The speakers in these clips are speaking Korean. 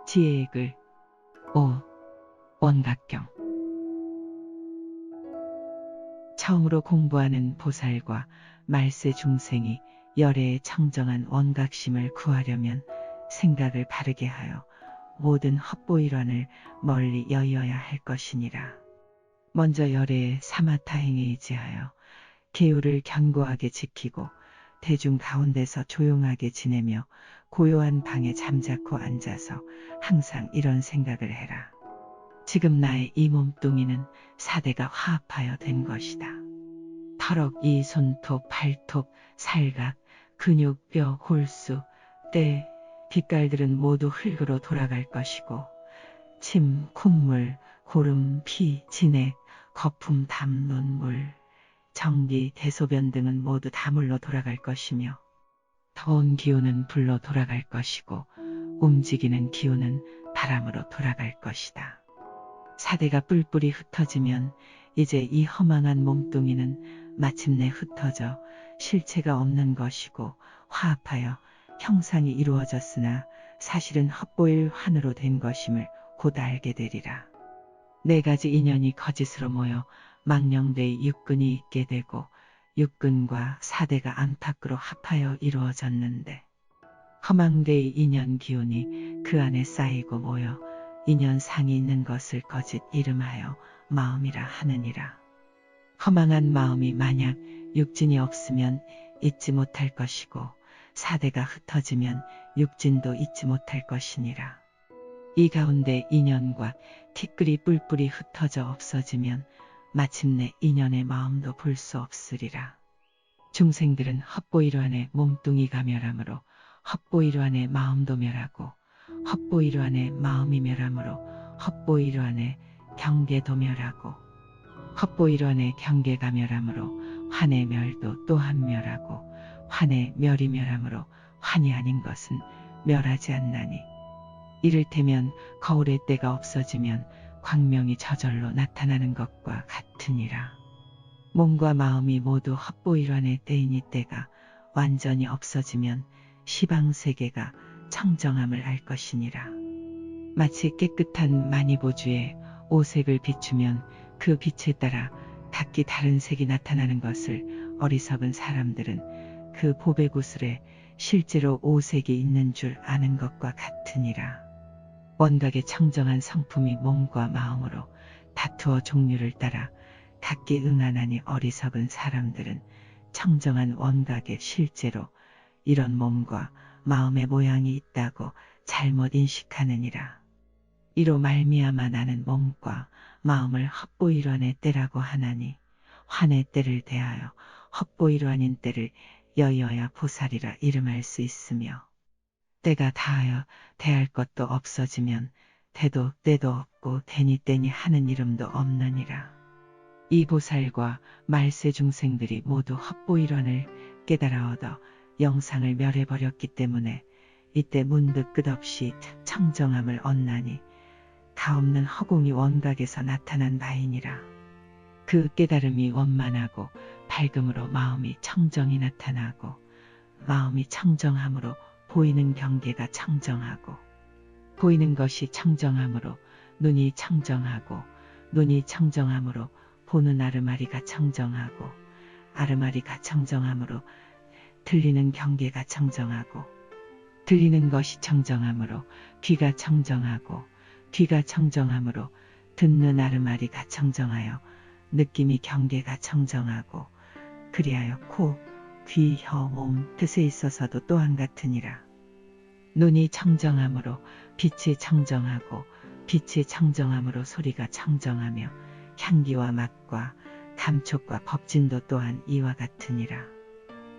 지혜의 글 5. 원각경. 처음으로 공부하는 보살과 말세 중생이 열애의 청정한 원각심을 구하려면 생각을 바르게 하여 모든 헛보일원을 멀리 여의어야 할 것이니라. 먼저 열애의 사마타행에 의지하여 계율을 견고하게 지키고 대중 가운데서 조용하게 지내며 고요한 방에 잠자코 앉아서 항상 이런 생각을 해라. 지금 나의 이 몸뚱이는 사대가 화합하여 된 것이다. 털억, 이, 손톱, 발톱, 살각, 근육, 뼈, 골수, 때, 빛깔들은 모두 흙으로 돌아갈 것이고 침, 콧물, 고름, 피, 진액, 거품, 담, 눈물, 전기, 대소변 등은 모두 다물로 돌아갈 것이며 더운 기운은 불로 돌아갈 것이고 움직이는 기운은 바람으로 돌아갈 것이다. 사대가 뿔뿔이 흩어지면 이제 이 허망한 몸뚱이는 마침내 흩어져 실체가 없는 것이고 화합하여 형상이 이루어졌으나 사실은 헛보일 환으로 된 것임을 곧 알게 되리라. 네 가지 인연이 거짓으로 모여 망령되이 육근이 있게 되고 육근과 사대가 안팎으로 합하여 이루어졌는데 허망되이 인연 기운이 그 안에 쌓이고 모여 인연상이 있는 것을 거짓 이름하여 마음이라 하느니라. 허망한 마음이 만약 육진이 없으면 잊지 못할 것이고 사대가 흩어지면 육진도 잊지 못할 것이니라. 이 가운데 인연과 티끌이 뿔뿔이 흩어져 없어지면 마침내 인연의 마음도 볼 수 없으리라. 중생들은 헛보이루안의 몸뚱이가 멸하므로 헛보이루안의 마음도 멸하고 헛보이루안의 마음이 멸하므로 헛보이루안의 경계도 멸하고 헛보이루안의 경계가 멸하므로 환의 멸도 또한 멸하고 환의 멸이 멸하므로 환이 아닌 것은 멸하지 않나니 이를테면 거울의 때가 없어지면 광명이 저절로 나타나는 것과 같으니라. 몸과 마음이 모두 헛보이루안의 때이니 때가 완전히 없어지면 시방세계가 청정함을 알 것이니라. 마치 깨끗한 마니보주에 오색을 비추면 그 빛에 따라 각기 다른 색이 나타나는 것을 어리석은 사람들은 그 보배구슬에 실제로 오색이 있는 줄 아는 것과 같으니라. 원각의 청정한 성품이 몸과 마음으로 다투어 종류를 따라 각기 응하나니 어리석은 사람들은 청정한 원각에 실제로 이런 몸과 마음의 모양이 있다고 잘못 인식하느니라. 이로 말미암아 나는 몸과 마음을 헛보이루안의 때라고 하나니 환의 때를 대하여 헛보이루안인 때를 여의어야 보살이라 이름할 수 있으며 때가 다하여 대할 것도 없어지면 대도 때도 없고 대니 때니 하는 이름도 없느니라. 이 보살과 말세 중생들이 모두 헛보이루안을 깨달아 얻어 영상을 멸해버렸기 때문에 이때 문득 끝없이 청정함을 얻나니 가없는 허공이 원각에서 나타난 바이니라. 그 깨달음이 원만하고 밝음으로 마음이 청정이 나타나고 마음이 청정함으로 보이는 경계가 청정하고 보이는 것이 청정함으로 눈이 청정하고 눈이 청정함으로 보는 아르마리가 청정하고 아르마리가 청정함으로 들리는 경계가 청정하고 들리는 것이 청정함으로 귀가 청정하고 귀가 청정함으로 듣는 아르마리가 청정하여 느낌이 경계가 청정하고 그리하여 코, 귀, 혀, 몸, 뜻에 있어서도 또한 같으니라. 눈이 청정함으로 빛이 청정하고 빛이 청정함으로 소리가 청정하며 향기와 맛과 감촉과 법진도 또한 이와 같으니라.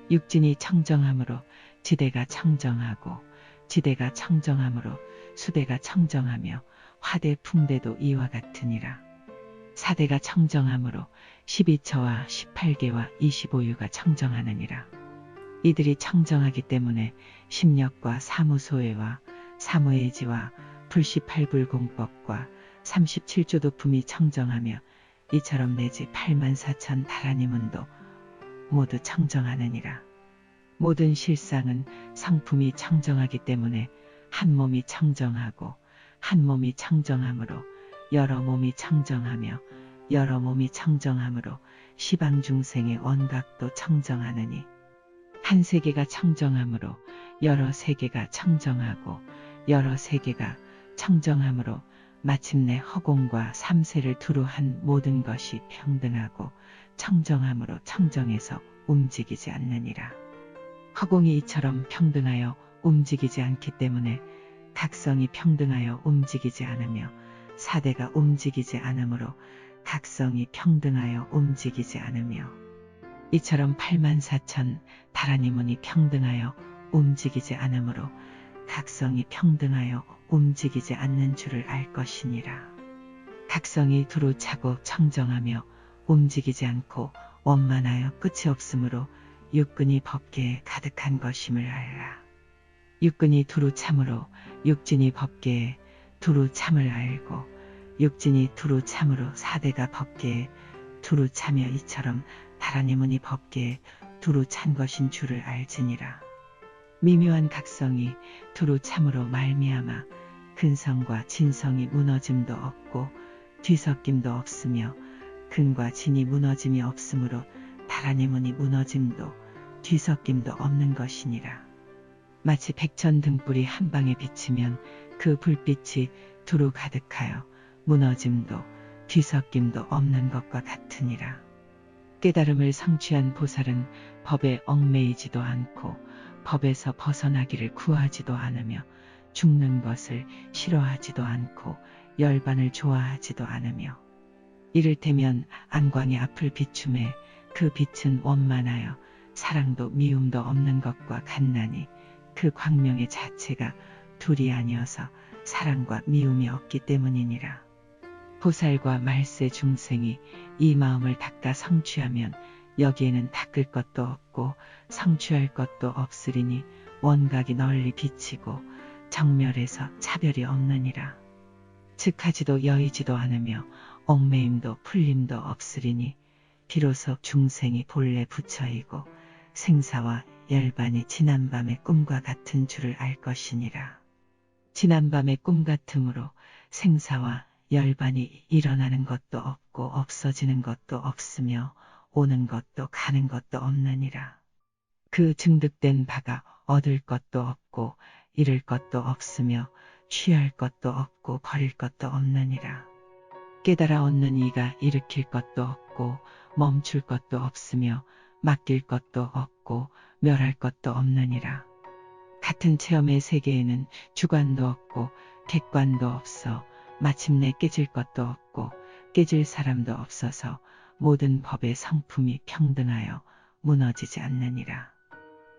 육진이 청정함으로 지대가 청정하고 지대가 청정함으로 수대가 청정하며 화대 풍대도 이와 같으니라. 사대가 청정함으로 12처와 18개와 25유가 청정하느니라. 이들이 청정하기 때문에 심력과 사무소외와 사무예지와 불시팔불공법과 37조도품이 청정하며 이처럼 내지 84,000 다라니문도 모두 청정하느니라. 모든 실상은 성품이 청정하기 때문에 한 몸이 청정하고 한 몸이 청정함으로 여러 몸이 청정하며 여러 몸이 청정함으로 시방중생의 원각도 청정하느니 한 세계가 청정함으로 여러 세계가 청정하고 여러 세계가 청정함으로 마침내 허공과 삼세를 두루 한 모든 것이 평등하고 청정함으로 청정해서 움직이지 않느니라. 허공이 이처럼 평등하여 움직이지 않기 때문에 각성이 평등하여 움직이지 않으며 사대가 움직이지 않으므로 각성이 평등하여 움직이지 않으며 이처럼 84,000 다라니 문이 평등하여 움직이지 않으므로 각성이 평등하여 움직이지 않는 줄을 알 것이니라. 각성이 두루 차고 청정하며 움직이지 않고 원만하여 끝이 없으므로 육근이 법계에 가득한 것임을 알라. 육근이 두루 참으로 육진이 법계에 두루 참을 알고 육진이 두루 참으로 사대가 법계에 두루 차며 이처럼 다라니 문이 법계에 두루 찬 것인 줄을 알지니라. 미묘한 각성이 두루 참으로 말미암아 근성과 진성이 무너짐도 없고 뒤섞임도 없으며 근과 진이 무너짐이 없으므로 다라니 문이 무너짐도 뒤섞임도 없는 것이니라. 마치 백천 등불이 한 방에 비치면 그 불빛이 두루 가득하여 무너짐도 뒤섞임도 없는 것과 같으니라. 깨달음을 성취한 보살은 법에 얽매이지도 않고 법에서 벗어나기를 구하지도 않으며 죽는 것을 싫어하지도 않고 열반을 좋아하지도 않으며 이를테면 안광이 앞을 비춤해 그 빛은 원만하여 사랑도 미움도 없는 것과 같나니 그 광명의 자체가 둘이 아니어서 사랑과 미움이 없기 때문이니라. 보살과 말세 중생이 이 마음을 닦아 성취하면 여기에는 닦을 것도 없고 성취할 것도 없으리니 원각이 널리 비치고 정멸에서 차별이 없느니라. 즉하지도 여의지도 않으며 얽매임도 풀림도 없으리니 비로소 중생이 본래 부처이고 생사와 열반이 지난밤의 꿈과 같은 줄을 알 것이니라. 지난밤의 꿈 같으므로 생사와 열반이 일어나는 것도 없고 없어지는 것도 없으며 오는 것도 가는 것도 없느니라. 그 증득된 바가 얻을 것도 없고 잃을 것도 없으며 취할 것도 없고 버릴 것도 없느니라. 깨달아 얻는 이가 일으킬 것도 없고 멈출 것도 없으며 맡길 것도 없고 멸할 것도 없느니라. 같은 체험의 세계에는 주관도 없고 객관도 없어 마침내 깨질 것도 없고 깨질 사람도 없어서 모든 법의 성품이 평등하여 무너지지 않느니라.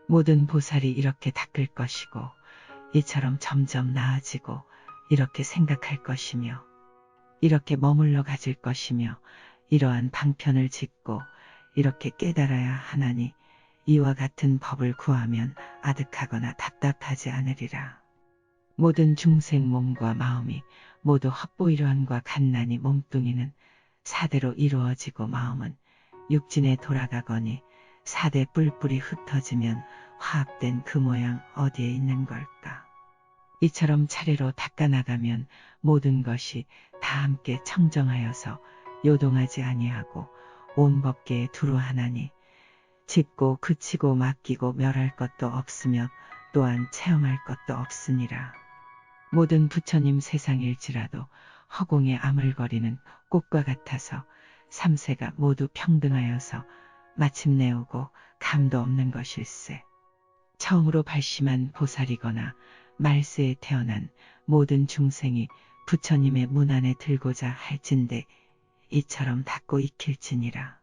모든 보살이 이렇게 닦을 것이고 이처럼 점점 나아지고 이렇게 생각할 것이며 이렇게 머물러 가질 것이며 이러한 방편을 짓고 이렇게 깨달아야 하나니 이와 같은 법을 구하면 아득하거나 답답하지 않으리라. 모든 중생 몸과 마음이 모두 헛보이려함과 같나니 몸뚱이는 사대로 이루어지고 마음은 육진에 돌아가거니 사대 뿔뿔이 흩어지면 화합된 그 모양 어디에 있는 걸까? 이처럼 차례로 닦아나가면 모든 것이 다 함께 청정하여서 요동하지 아니하고 온 법계에 두루 하나니 짓고 그치고 맡기고 멸할 것도 없으며 또한 체험할 것도 없으니라. 모든 부처님 세상일지라도 허공에 아물거리는 꽃과 같아서 삼세가 모두 평등하여서 마침내 오고 감도 없는 것일세. 처음으로 발심한 보살이거나 말세에 태어난 모든 중생이 부처님의 문 안에 들고자 할진대 이처럼 닦고 익힐지니라.